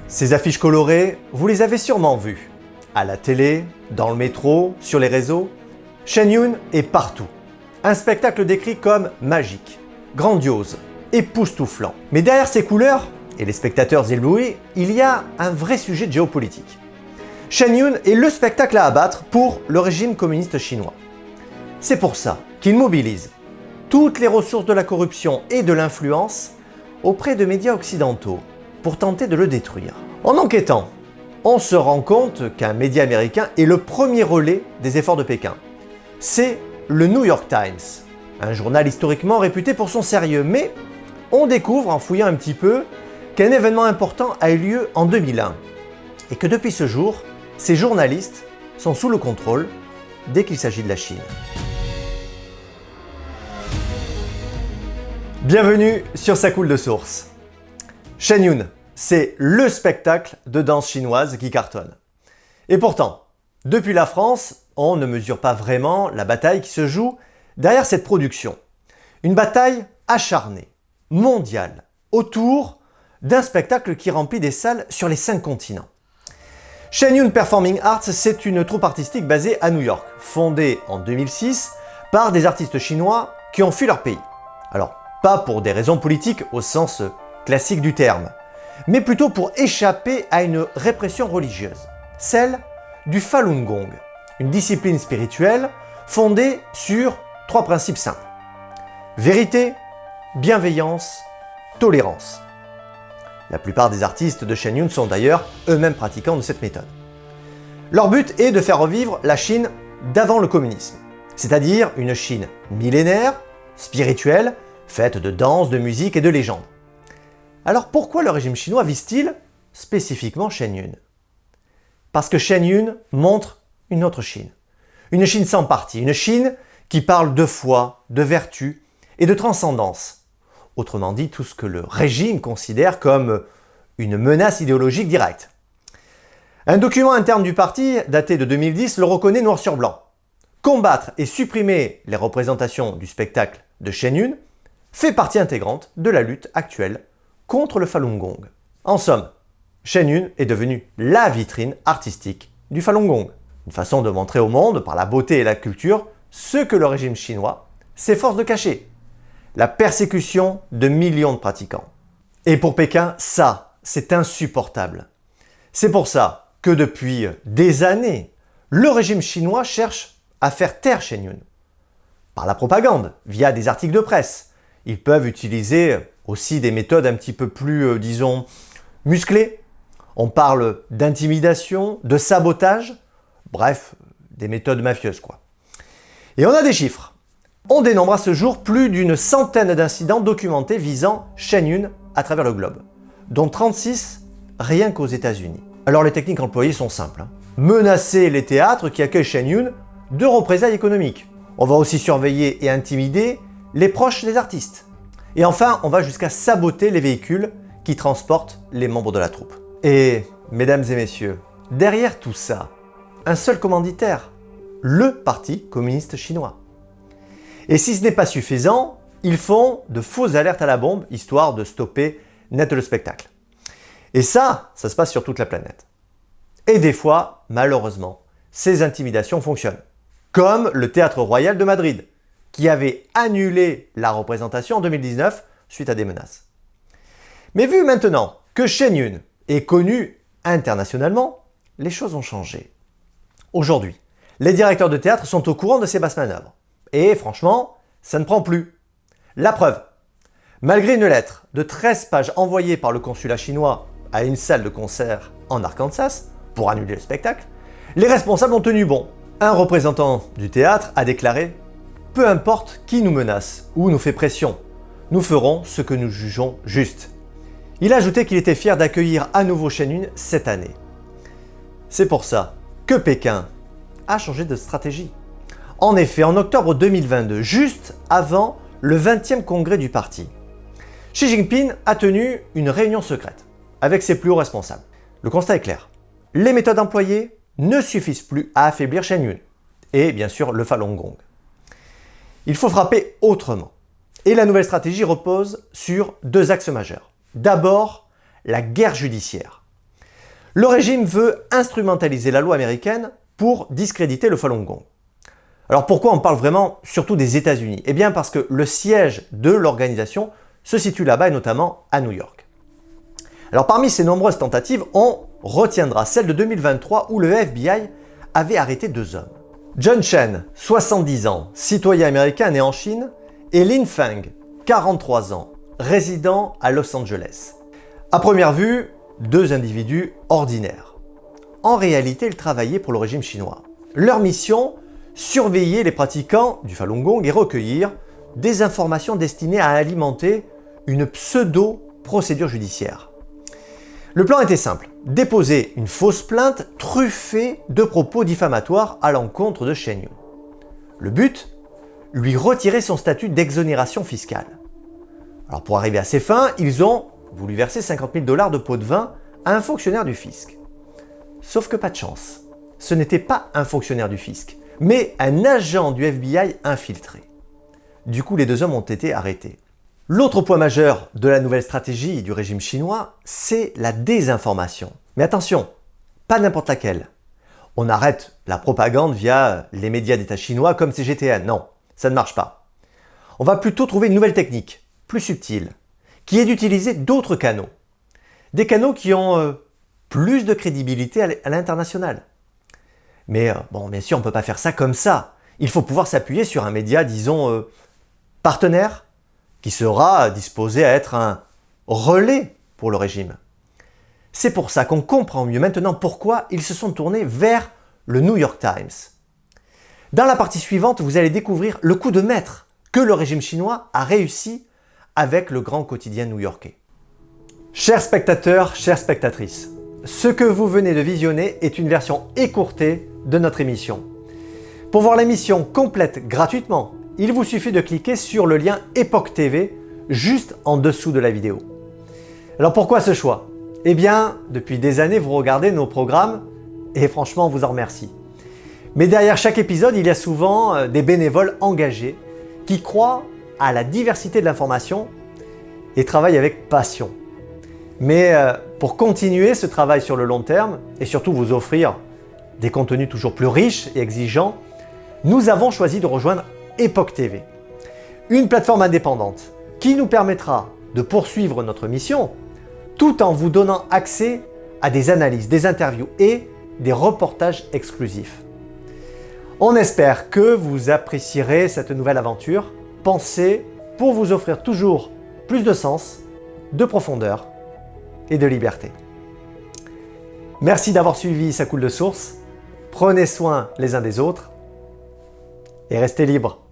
Ces affiches colorées, vous les avez sûrement vues. À la télé, dans le métro, sur les réseaux. Shen Yun est partout. Un spectacle décrit comme magique, grandiose, époustouflant. Mais derrière ces couleurs, et les spectateurs éblouis, il y a un vrai sujet de géopolitique. Shen Yun est le spectacle à abattre pour le régime communiste chinois. C'est pour ça qu'il mobilise toutes les ressources de la corruption et de l'influence auprès de médias occidentaux pour tenter de le détruire. En enquêtant, on se rend compte qu'un média américain est le premier relais des efforts de Pékin. C'est le New York Times, un journal historiquement réputé pour son sérieux, mais on découvre en fouillant un petit peu qu'un événement important a eu lieu en 2001 et que depuis ce jour, ces journalistes sont sous le contrôle dès qu'il s'agit de la Chine. Bienvenue sur Ça coule de source. Shen Yun, c'est le spectacle de danse chinoise qui cartonne. Et pourtant, depuis la France, on ne mesure pas vraiment la bataille qui se joue derrière cette production. Une bataille acharnée, mondiale, autour d'un spectacle qui remplit des salles sur les 5 continents. Shen Yun Performing Arts, c'est une troupe artistique basée à New York, fondée en 2006 par des artistes chinois qui ont fui leur pays. Alors, pas pour des raisons politiques au sens classique du terme, mais plutôt pour échapper à une répression religieuse, celle du Falun Gong, une discipline spirituelle fondée sur 3 principes simples. Vérité, bienveillance, tolérance. La plupart des artistes de Shen Yun sont d'ailleurs eux-mêmes pratiquants de cette méthode. Leur but est de faire revivre la Chine d'avant le communisme, c'est-à-dire une Chine millénaire, spirituelle, faite de danse, de musique et de légendes. Alors pourquoi le régime chinois vise-t-il spécifiquement Shen Yun? Parce que Shen Yun montre une autre Chine. Une Chine sans parti, une Chine qui parle de foi, de vertu et de transcendance. Autrement dit, tout ce que le régime considère comme une menace idéologique directe. Un document interne du parti, daté de 2010, le reconnaît noir sur blanc. Combattre et supprimer les représentations du spectacle de Shen Yun fait partie intégrante de la lutte actuelle contre le Falun Gong. En somme, Shen Yun est devenu la vitrine artistique du Falun Gong. Une façon de montrer au monde, par la beauté et la culture, ce que le régime chinois s'efforce de cacher. La persécution de millions de pratiquants. Et pour Pékin, ça, c'est insupportable. C'est pour ça que depuis des années, le régime chinois cherche à faire taire Shen Yun. Par la propagande, via des articles de presse. Ils peuvent utiliser aussi des méthodes un petit peu plus, disons, musclées. On parle d'intimidation, de sabotage, bref, des méthodes mafieuses quoi. Et on a des chiffres. On dénombre à ce jour plus d'une centaine d'incidents documentés visant Shen Yun à travers le globe, dont 36 rien qu'aux États-Unis. Alors les techniques employées sont simples. Menacer les théâtres qui accueillent Shen Yun de représailles économiques. On va aussi surveiller et intimider les proches des artistes. Et enfin, on va jusqu'à saboter les véhicules qui transportent les membres de la troupe. Et, mesdames et messieurs, derrière tout ça, un seul commanditaire, le Parti communiste chinois. Et si ce n'est pas suffisant, ils font de fausses alertes à la bombe, histoire de stopper net le spectacle. Et ça se passe sur toute la planète. Et des fois, malheureusement, ces intimidations fonctionnent. Comme le Théâtre Royal de Madrid, qui avait annulé la représentation en 2019 suite à des menaces. Mais vu maintenant que Shen Yun est connu internationalement, les choses ont changé. Aujourd'hui, les directeurs de théâtre sont au courant de ces basses manœuvres. Et franchement, ça ne prend plus. La preuve, malgré une lettre de 13 pages envoyée par le consulat chinois à une salle de concert en Arkansas pour annuler le spectacle, les responsables ont tenu bon. Un représentant du théâtre a déclaré « Peu importe qui nous menace ou nous fait pression, nous ferons ce que nous jugeons juste ». Il a ajouté qu'il était fier d'accueillir à nouveau Shen Yun cette année. C'est pour ça que Pékin a changé de stratégie. En effet, en octobre 2022, juste avant le 20e congrès du parti, Xi Jinping a tenu une réunion secrète avec ses plus hauts responsables. Le constat est clair. Les méthodes employées ne suffisent plus à affaiblir Shen Yun et bien sûr le Falun Gong. Il faut frapper autrement. Et la nouvelle stratégie repose sur 2 axes majeurs. D'abord, la guerre judiciaire. Le régime veut instrumentaliser la loi américaine pour discréditer le Falun Gong. Alors pourquoi on parle vraiment surtout des États-Unis? Eh bien parce que le siège de l'organisation se situe là-bas et notamment à New York. Alors parmi ces nombreuses tentatives, on retiendra celle de 2023 où le FBI avait arrêté 2 hommes. John Chen, 70 ans, citoyen américain né en Chine, et Lin Feng, 43 ans, résident à Los Angeles. À première vue, 2 individus ordinaires. En réalité, ils travaillaient pour le régime chinois. Leur mission, surveiller les pratiquants du Falun Gong et recueillir des informations destinées à alimenter une pseudo-procédure judiciaire. Le plan était simple, déposer une fausse plainte truffée de propos diffamatoires à l'encontre de Shen Yun. Le but, lui retirer son statut d'exonération fiscale. Alors pour arriver à ces fins, ils ont voulu verser 50 000 $ de pot de vin à un fonctionnaire du fisc. Sauf que pas de chance, ce n'était pas un fonctionnaire du fisc, mais un agent du FBI infiltré. Du coup, les 2 hommes ont été arrêtés. L'autre point majeur de la nouvelle stratégie du régime chinois, c'est la désinformation. Mais attention, pas n'importe laquelle. On arrête la propagande via les médias d'État chinois comme CGTN. Non, ça ne marche pas. On va plutôt trouver une nouvelle technique, plus subtile, qui est d'utiliser d'autres canaux. Des canaux qui ont plus de crédibilité à l'international. Mais bon, bien sûr, on ne peut pas faire ça comme ça. Il faut pouvoir s'appuyer sur un média, disons, partenaire, qui sera disposé à être un relais pour le régime. C'est pour ça qu'on comprend mieux maintenant pourquoi ils se sont tournés vers le New York Times. Dans la partie suivante, vous allez découvrir le coup de maître que le régime chinois a réussi avec le grand quotidien new-yorkais. Chers spectateurs, chères spectatrices, ce que vous venez de visionner est une version écourtée de notre émission. Pour voir l'émission complète gratuitement, il vous suffit de cliquer sur le lien Epoch TV juste en dessous de la vidéo. Alors pourquoi ce choix? Eh bien, depuis des années, vous regardez nos programmes et franchement, on vous en remercie. Mais derrière chaque épisode, il y a souvent des bénévoles engagés qui croient à la diversité de l'information et travaillent avec passion. Mais pour continuer ce travail sur le long terme et surtout vous offrir des contenus toujours plus riches et exigeants, nous avons choisi de rejoindre Epoch TV, une plateforme indépendante qui nous permettra de poursuivre notre mission tout en vous donnant accès à des analyses, des interviews et des reportages exclusifs. On espère que vous apprécierez cette nouvelle aventure pensée pour vous offrir toujours plus de sens, de profondeur et de liberté. Merci d'avoir suivi Ça coule de source. Prenez soin les uns des autres et restez libres.